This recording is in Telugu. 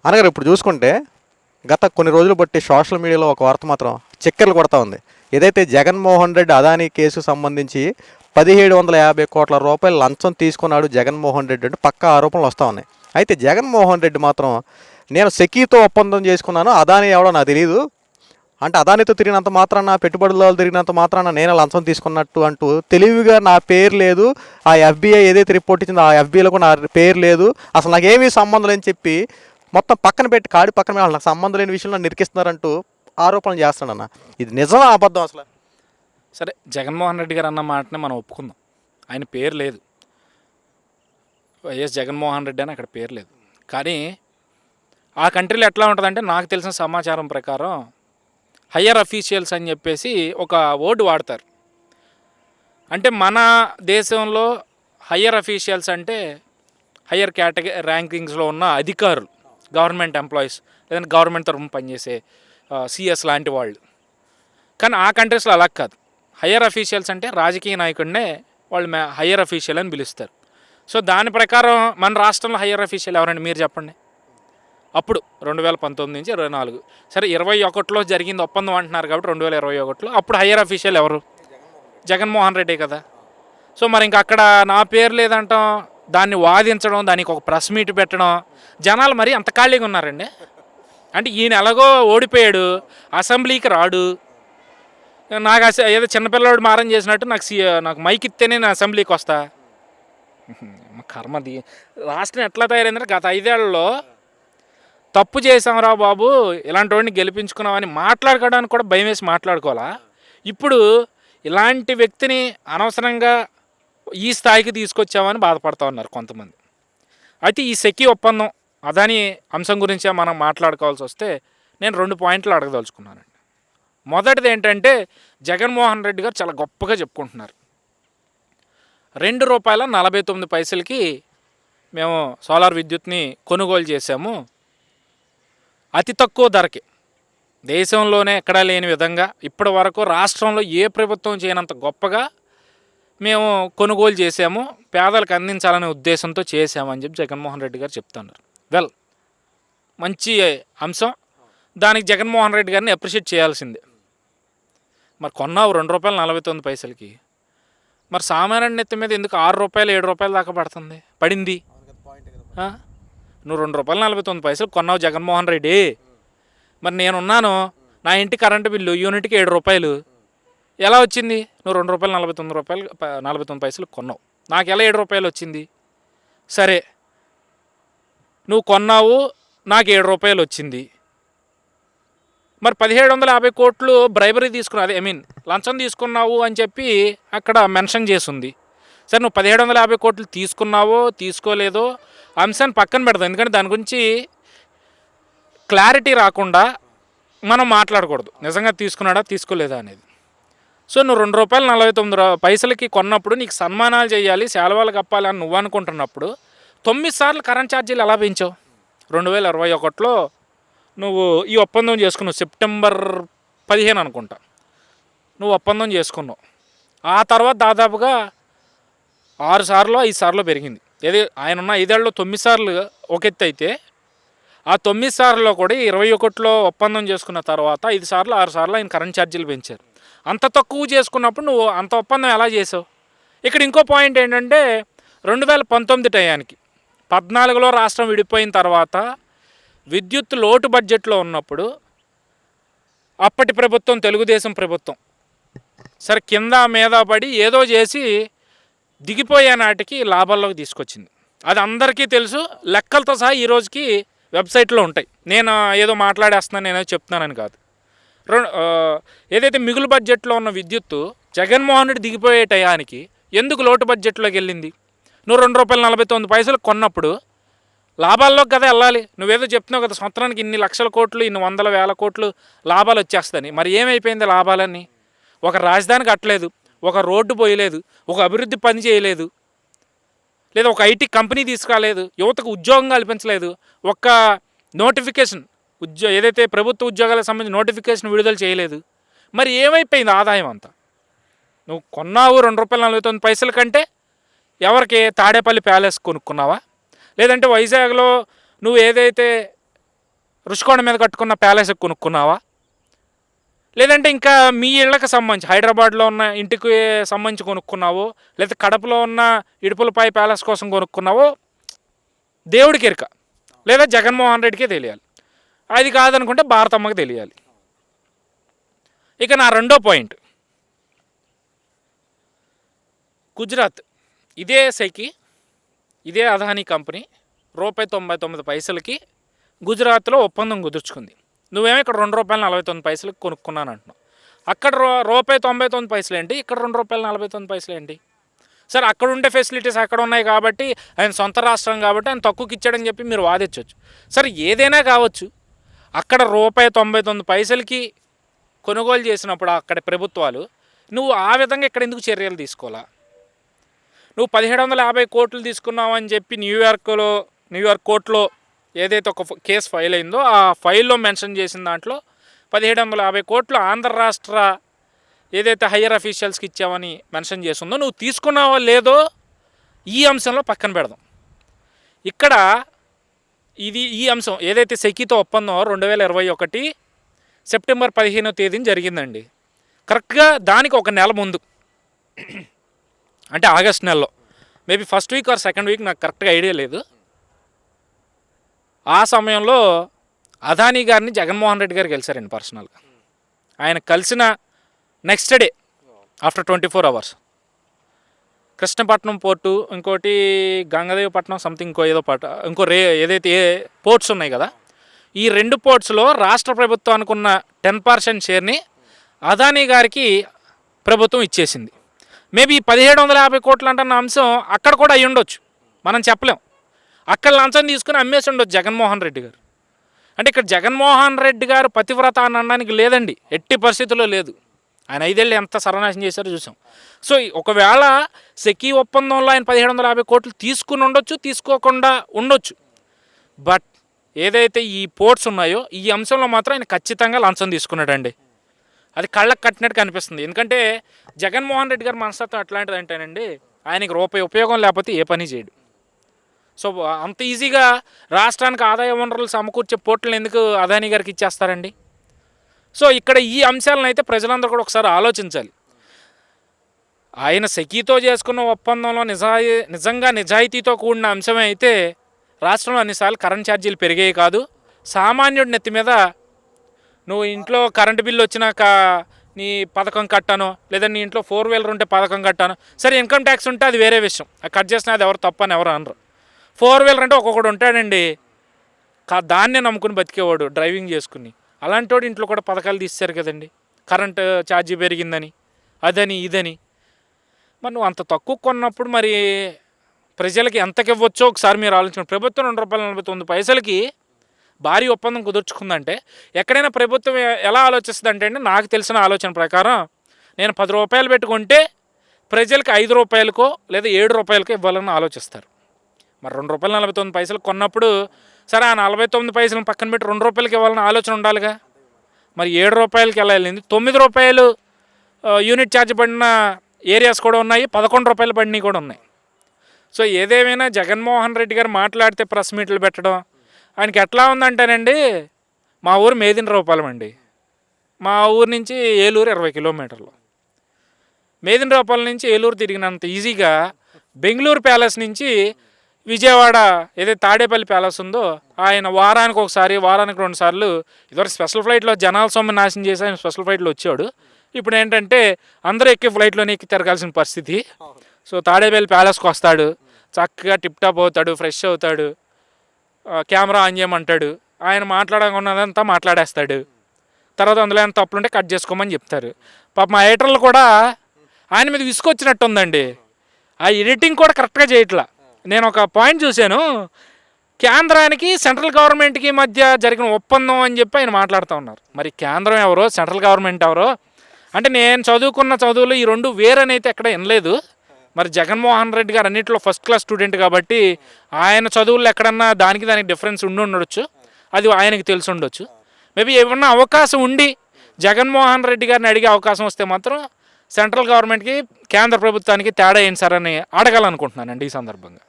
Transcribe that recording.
అనగారు ఇప్పుడు చూసుకుంటే గత కొన్ని రోజులు బట్టి సోషల్ మీడియాలో ఒక వార్త మాత్రం చక్కెరలు కొడతా ఉంది. ఏదైతే జగన్మోహన్ రెడ్డి అదానీ కేసు సంబంధించి 1750 కోట్ల రూపాయలు లంచం తీసుకున్నాడు జగన్మోహన్ రెడ్డి అంటే పక్కా ఆరోపణలు వస్తూ ఉన్నాయి. అయితే జగన్మోహన్ రెడ్డి మాత్రం నేను సెకీతో ఒప్పందం చేసుకున్నాను, అదానీ ఎవడో నాకు తెలియదు, అంటే అదానితో తిరిగినంత మాత్రాన, పెట్టుబడులలో తిరిగినంత మాత్రాన నేనే లంచం తీసుకున్నట్టు అంటూ తెలివిగా నా పేరు లేదు, ఆ ఎఫ్బీఐ ఏదైతే రిపోర్ట్ ఇచ్చిందో ఆ ఎఫ్బీఐలో కూడా నా పేరు లేదు, అసలు నాకేమీ సంబంధం లేని చెప్పి మొత్తం పక్కన పెట్టి కాడి పక్కన వాళ్ళు నాకు సంబంధం లేని విషయంలో నిరికిస్తున్నారంటూ ఆరోపణలు చేస్తాడన్న. ఇది నిజమా అబద్ధం అసలు? సరే, జగన్మోహన్ రెడ్డి గారు అన్న మాటనే మనం ఒప్పుకుందాం. ఆయన పేరు లేదు, వైఎస్ జగన్మోహన్ రెడ్డి అని అక్కడ పేరు లేదు. కానీ ఆ కంట్రీలో ఎట్లా ఉంటుందంటే, నాకు తెలిసిన సమాచారం ప్రకారం హయ్యర్ అఫీషియల్స్ అని చెప్పేసి ఒక వర్డ్ వాడతారు. అంటే మన దేశంలో హయ్యర్ అఫీషియల్స్ అంటే హయ్యర్ కేటగిరీ ర్యాంకింగ్స్లో ఉన్న అధికారులు, గవర్నమెంట్ ఎంప్లాయీస్, లేదంటే గవర్నమెంట్ తరఫున పనిచేసే సిఎస్ లాంటి వాళ్ళు. కానీ ఆ కంట్రీస్లో అలా కాదు. హయ్యర్ అఫీషియల్స్ అంటే రాజకీయ నాయకుడినే వాళ్ళు హయ్యర్ అఫీషియల్ అని పిలుస్తారు. సో దాని ప్రకారం మన రాష్ట్రంలో హయ్యర్ అఫీషియల్ ఎవరండి మీరు చెప్పండి? అప్పుడు 2019 నుంచి 24, సరే 21లో జరిగింది ఒప్పందం అంటున్నారు కాబట్టి 2021లో అప్పుడు హయ్యర్ అఫీషియల్ ఎవరు? జగన్మోహన్ రెడ్డి కదా. సో మరి ఇంక అక్కడ నా పేరు లేదంటాం, దాన్ని వాదించడం, దానికి ఒక ప్రెస్ మీట్ పెట్టడం, జనాలు మరి అంత ఖాళీగా ఉన్నారండి. అంటే ఈయన ఎలాగో ఓడిపోయాడు, అసెంబ్లీకి రాడు, నాకు ఏదో చిన్నపిల్లవాడు మారం చేసినట్టు నాకు మైక్ ఇస్తేనే నేను అసెంబ్లీకి వస్తా. కర్మది. రాష్ట్రం ఎట్లా తయారైందంటే గత 5 ఏళ్లలో తప్పు చేసాంరా బాబు, ఇలాంటి వాడిని గెలిపించుకున్నామని మాట్లాడుకోవడానికి కూడా భయం వేసి మాట్లాడుకోవాలా. ఇప్పుడు ఇలాంటి వ్యక్తిని అనవసరంగా ఈ స్థాయికి తీసుకొచ్చామని బాధపడుతూ ఉన్నారు కొంతమంది. అయితే ఈ సెకీ ఒప్పందం అదాని అంశం గురించే మనం మాట్లాడుకోవాల్సి వస్తే నేను 2 పాయింట్లు అడగదలుచుకున్నానండి. మొదటిది ఏంటంటే, జగన్మోహన్ రెడ్డి గారు చాలా గొప్పగా చెప్పుకుంటున్నారు, ₹2.49కి మేము సోలార్ విద్యుత్ని కొనుగోలు చేశాము, అతి తక్కువ ధరకి, దేశంలోనే ఎక్కడా లేని విధంగా ఇప్పటి వరకు రాష్ట్రంలో ఏ ప్రభుత్వం చేయనంత గొప్పగా మేము కొనుగోలు చేసాము, పేదలకు అందించాలనే ఉద్దేశంతో చేసామని చెప్పి జగన్మోహన్ రెడ్డి గారు చెప్తున్నారు. వెల్, మంచి అంశం, దానికి జగన్మోహన్ రెడ్డి గారిని అప్రిషియేట్ చేయాల్సిందే. మరి కొన్నావు ₹2.49కి, మరి సామాన్య నెత్తి మీద ఎందుకు ₹6, ₹7 దాకా పడింది? నువ్వు ₹2.49 కొన్నావు జగన్మోహన్ రెడ్డి. మరి నేనున్నాను, నా ఇంటి కరెంటు బిల్లు యూనిట్కి ₹7 ఎలా వచ్చింది? నువ్వు ₹2.49 కొన్నావు, నాకు ఎలా ₹7 వచ్చింది? సరే, నువ్వు కొన్నావు, నాకు ₹7 వచ్చింది. మరి 1750 కోట్లు బ్రైబరీ తీసుకున్నావు, అదే లంచం తీసుకున్నావు అని చెప్పి అక్కడ మెన్షన్ చేసింది. సరే, నువ్వు 1750 కోట్లు తీసుకున్నావో తీసుకోలేదో అంశాన్ని పక్కన పెడతాం, ఎందుకంటే దాని గురించి క్లారిటీ రాకుండా మనం మాట్లాడకూడదు, నిజంగా తీసుకున్నాడా తీసుకోలేదా అనేది. సో నువ్వు ₹2.49కి కొన్నప్పుడు నీకు సన్మానాలు చేయాలి, శాలువాలు కప్పాలి అని నువ్వు అనుకుంటున్నప్పుడు 9 సార్లు కరెంట్ ఛార్జీలు ఎలా పెంచావు? 2021లో నువ్వు ఈ ఒప్పందం చేసుకున్నావు, సెప్టెంబర్ 15 అనుకుంటా నువ్వు ఒప్పందం చేసుకున్నావు. ఆ తర్వాత దాదాపుగా 6 సార్లు 5 సార్లు పెరిగింది. ఏది ఆయన ఉన్న 5 ఏళ్ళలో 9 సార్లు ఒక ఎత్తు అయితే, ఆ 9 సార్లు కూడా 21లో ఒప్పందం చేసుకున్న తర్వాత 5 సార్లు 6 సార్లు ఆయన కరెంట్ ఛార్జీలు పెంచారు. అంత తక్కువ చేసుకున్నప్పుడు నువ్వు అంత ఒప్పందం ఎలా చేసావు? ఇక్కడ ఇంకో పాయింట్ ఏంటంటే, 2019 టయానికి 14లో రాష్ట్రం విడిపోయిన తర్వాత విద్యుత్ లోటు బడ్జెట్లో ఉన్నప్పుడు అప్పటి ప్రభుత్వం, తెలుగుదేశం ప్రభుత్వం, సరే కింద మీద పడి ఏదో చేసి దిగిపోయే నాటికి లాభాల్లోకి తీసుకొచ్చింది. అది అందరికీ తెలుసు, లెక్కలతో సహా ఈరోజుకి వెబ్సైట్లో ఉంటాయి. నేను ఏదో మాట్లాడేస్తున్నాను, నేనేదో చెప్తున్నానని కాదు. ఏదైతే మిగులు బడ్జెట్లో ఉన్న విద్యుత్తు జగన్మోహన్ రెడ్డి దిగిపోయే టయానికి ఎందుకు లోటు బడ్జెట్లోకి వెళ్ళింది? నువ్వు ₹2.49 కొన్నప్పుడు లాభాల్లోకి కదా వెళ్ళాలి. నువ్వేదో చెప్తున్నావు కదా, సంవత్సరానికి ఇన్ని లక్షల కోట్లు, ఇన్ని వందల వేల కోట్లు లాభాలు వచ్చేస్తాయని. మరి ఏమైపోయింది లాభాలన్నీ? ఒక రాజధాని కట్టలేదు, ఒక రోడ్డు పోయలేదు, ఒక అభివృద్ధి పని చేయలేదు, లేదా ఒక ఐటీ కంపెనీ తీసుకురాలేదు, యువతకు ఉద్యోగం కల్పించలేదు, ఒక నోటిఫికేషన్ ఏదైతే ప్రభుత్వ ఉద్యోగాలకు సంబంధించి నోటిఫికేషన్ విడుదల చేయలేదు. మరి ఏమైపోయింది ఆదాయం అంతా? నువ్వు కొన్నావు ₹2.49 కంటే ఎవరికి? తాడేపల్లి ప్యాలెస్ కొనుక్కున్నావా? లేదంటే వైజాగ్లో నువ్వు ఏదైతే రుషికొండ మీద కట్టుకున్న ప్యాలెస్ కొనుక్కున్నావా? లేదంటే ఇంకా మీ ఇళ్ళకి సంబంధించి హైదరాబాద్లో ఉన్న ఇంటికి సంబంధించి కొనుక్కున్నావో, లేదా కడపలో ఉన్న ఇడుపులపై ప్యాలెస్ కోసం కొనుక్కున్నావో దేవుడికి ఎరుక, లేదా జగన్మోహన్ రెడ్డికే తెలియాలి. అది కాదనుకుంటే భారతమ్మకి తెలియాలి. ఇక నా రెండో పాయింట్, గుజరాత్ ఇదే సైకి ఇదే అదానీ కంపెనీ ₹99 గుజరాత్లో ఒప్పందం కుదుర్చుకుంది. నువ్వేమో ఇక్కడ ₹2.49 కొనుక్కున్నాను అంటున్నావు. అక్కడ ₹99 ఏంటి, ఇక్కడ ₹2.49 ఏంటి? సరే, అక్కడ ఉండే ఫెసిలిటీస్ అక్కడ ఉన్నాయి కాబట్టి, ఆయన సొంత రాష్ట్రం కాబట్టి ఆయన తక్కువకి ఇచ్చాడని చెప్పి మీరు వాదించవచ్చు. సరే, ఏదైనా కావచ్చు. అక్కడ ₹99 కొనుగోలు చేసినప్పుడు అక్కడ ప్రభుత్వాలు నువ్వు ఆ విధంగా ఇక్కడ ఎందుకు చర్యలు తీసుకోవాలా? నువ్వు 1750 కోట్లు తీసుకున్నావు అని చెప్పి న్యూయార్క్ కోర్టులో ఏదైతే ఒక కేసు ఫైల్ అయిందో ఆ ఫైల్లో మెన్షన్ చేసిన దాంట్లో 1750 కోట్లు ఆంధ్ర రాష్ట్ర ఏదైతే హయ్యర్ అఫీషియల్స్కి ఇచ్చావని మెన్షన్ చేసిందో నువ్వు తీసుకున్నావో లేదో ఈ అంశంలో పక్కన పెడదాం. ఇక్కడ ఈ అంశం ఏదైతే సెకీతో ఒప్పందం 2021 సెప్టెంబర్ 15వ తేదీన జరిగిందండి. కరెక్ట్గా దానికి ఒక నెల ముందు, అంటే ఆగస్ట్ నెలలో, maybe first week or second week, నాకు కరెక్ట్గా ఐడియా లేదు. ఆ సమయంలో అదానీ గారిని జగన్మోహన్ రెడ్డి గారు కలిశారండి పర్సనల్గా. ఆయన కలిసిన next day after 24 hours Krishnapatnam port, ఇంకోటి గంగదేవపట్నం సంథింగ్ ఏదైతే పోర్ట్స్ ఉన్నాయి కదా, ఈ 2 పోర్ట్స్లో రాష్ట్ర ప్రభుత్వానికి ఉన్న 10% షేర్ని అదానీ గారికి ప్రభుత్వం ఇచ్చేసింది. మేబీ 1750 కోట్లు అంటున్న అంశం అక్కడ కూడా అయ్యి ఉండొచ్చు, మనం చెప్పలేం. అక్కడ లంచం తీసుకుని అమ్మేసి ఉండొచ్చు జగన్మోహన్ రెడ్డి గారు. అంటే ఇక్కడ జగన్మోహన్ రెడ్డి గారు పతివ్రత అని అనడానికి లేదండి, ఎట్టి పరిస్థితుల్లో లేదు. ఆయన 5 ఏళ్ళు ఎంత సర్వనాశనం చేశారో చూసాం. సో ఒకవేళ సెకీ ఒప్పందంలో ఆయన 1750 కోట్లు తీసుకుని ఉండొచ్చు, తీసుకోకుండా ఉండొచ్చు. బట్ ఏదైతే ఈ పోర్ట్స్ ఉన్నాయో ఈ అంశంలో మాత్రం ఆయన ఖచ్చితంగా లంచం తీసుకున్నాడండి. అది కళ్ళకు కట్టినట్టు కనిపిస్తుంది. ఎందుకంటే జగన్మోహన్ రెడ్డి గారి మనస్తత్వం ఎట్లాంటిది అంటేనండి, ఆయనకి రూపాయి ఉపయోగం లేకపోతే ఏ పని చేయడు. సో అంత ఈజీగా రాష్ట్రానికి ఆదాయ వనరులు సమకూర్చే పోర్టులను ఎందుకు అదానీ గారికి ఇచ్చేస్తారండి? సో ఇక్కడ ఈ అంశాలను అయితే ప్రజలందరూ కూడా ఒకసారి ఆలోచించాలి. ఆయన సెకీతో చేసుకున్న ఒప్పందంలో నిజంగా నిజాయితీతో కూడిన అంశమే అయితే రాష్ట్రంలో అన్నిసార్లు కరెంట్ ఛార్జీలు పెరిగాయి కాదు. సామాన్యుడి నెత్తి మీద నువ్వు ఇంట్లో కరెంటు బిల్లు వచ్చినాక నీ పథకం కట్టాను, లేదా నీ ఇంట్లో 4-wheeler ఉంటే పథకం కట్టాను. సరే, ఇన్కమ్ ట్యాక్స్ ఉంటే అది వేరే విషయం, అది కట్ చేసినా అది ఎవరు తప్పని ఎవరు అనరు. 4-wheeler అంటే ఒక్కొక్కడు ఉంటాడండి, దాన్నే నమ్ముకుని బతికేవాడు డ్రైవింగ్ చేసుకుని. అలాంటి వాడు ఇంట్లో కూడా పథకాలు తీస్తారు కదండి, కరెంటు ఛార్జీ పెరిగిందని, అదని ఇదని. మరి నువ్వు అంత తక్కువ కొన్నప్పుడు మరి ప్రజలకి ఎంతకి ఇవ్వచ్చో ఒకసారి మీరు ఆలోచించండి. ప్రభుత్వం ₹2.49 భారీ ఒప్పందం కుదుర్చుకుందంటే ఎక్కడైనా ప్రభుత్వం ఎలా ఆలోచిస్తుంది అంటే అండి, నాకు తెలిసిన ఆలోచన ప్రకారం నేను ₹10 పెట్టుకుంటే ప్రజలకి ₹5 లేదా ₹7 ఇవ్వాలని ఆలోచిస్తారు. మరి ₹2.49 కొన్నప్పుడు సరే ఆ 49 పైసలను పక్కన పెట్టి ₹2 ఇవ్వాలని ఆలోచన ఉండాలిగా. మరి ₹7 ఎలా వెళ్ళింది? ₹9 యూనిట్ ఛార్జ్ పడిన ఏరియాస్ కూడా ఉన్నాయి, ₹11 పడినవి కూడా ఉన్నాయి. సో ఏదేమైనా జగన్మోహన్ రెడ్డి గారు మాట్లాడితే ప్రెస్ మీట్లు పెట్టడం ఆయనకి ఎట్లా ఉందంటేనండి, మా ఊరు మేదినరావుపాలెం అండి, మా ఊరు నుంచి ఏలూరు 20 కిలోమీటర్లు. మేదినరావుపాలెం నుంచి ఏలూరు తిరిగినంత ఈజీగా బెంగళూరు ప్యాలెస్ నుంచి విజయవాడ ఏదైతే తాడేపల్లి ప్యాలెస్ ఉందో ఆయన వారానికి 2 సార్లు ఇదివరకు స్పెషల్ ఫ్లైట్లో జనాల సొమ్ము నాశనం చేసి ఆయన స్పెషల్ ఫ్లైట్లో వచ్చాడు. ఇప్పుడు ఏంటంటే అందరూ ఎక్కి ఫ్లైట్లోనే ఎక్కి తిరగాల్సిన పరిస్థితి. సో తాడేపల్లి ప్యాలెస్కి వస్తాడు, చక్కగా టిప్ టాప్ అవుతాడు, ఫ్రెష్ అవుతాడు, కెమెరా ఆన్ చేయమంటాడు, ఆయన మాట్లాడకున్నదంతా మాట్లాడేస్తాడు. తర్వాత అందులో ఎంత తప్పులుంటే కట్ చేసుకోమని చెప్తారు. పాపం మా ఎడిటర్లు కూడా ఆయన మీద విసుకొచ్చినట్టు ఉందండి, ఆ ఎడిటింగ్ కూడా కరెక్ట్గా చేయట్లా. నేను ఒక పాయింట్ చూశాను, కేంద్రానికి సెంట్రల్ గవర్నమెంట్కి మధ్య జరిగిన ఒప్పందం అని చెప్పి ఆయన మాట్లాడుతూ ఉన్నారు. మరి కేంద్రం ఎవరో సెంట్రల్ గవర్నమెంట్ ఎవరో అంటే నేను చదువుకున్న చదువులు ఈ రెండు వేరనైతే ఎక్కడ వినలేదు. మరి జగన్మోహన్ రెడ్డి గారు అన్నింటిలో ఫస్ట్ క్లాస్ స్టూడెంట్ కాబట్టి ఆయన చదువుల్లో ఎక్కడన్నా దానికి డిఫరెన్స్ ఉండొచ్చు, అది ఆయనకి తెలిసి ఉండొచ్చు. మేబీ ఏమన్నా అవకాశం ఉండి జగన్మోహన్ రెడ్డి గారిని అడిగే అవకాశం వస్తే మాత్రం సెంట్రల్ గవర్నమెంట్కి కేంద్ర ప్రభుత్వానికి తేడా ఏంటి సార్ అని అడగాలనుకుంటున్నానండి ఈ సందర్భంగా.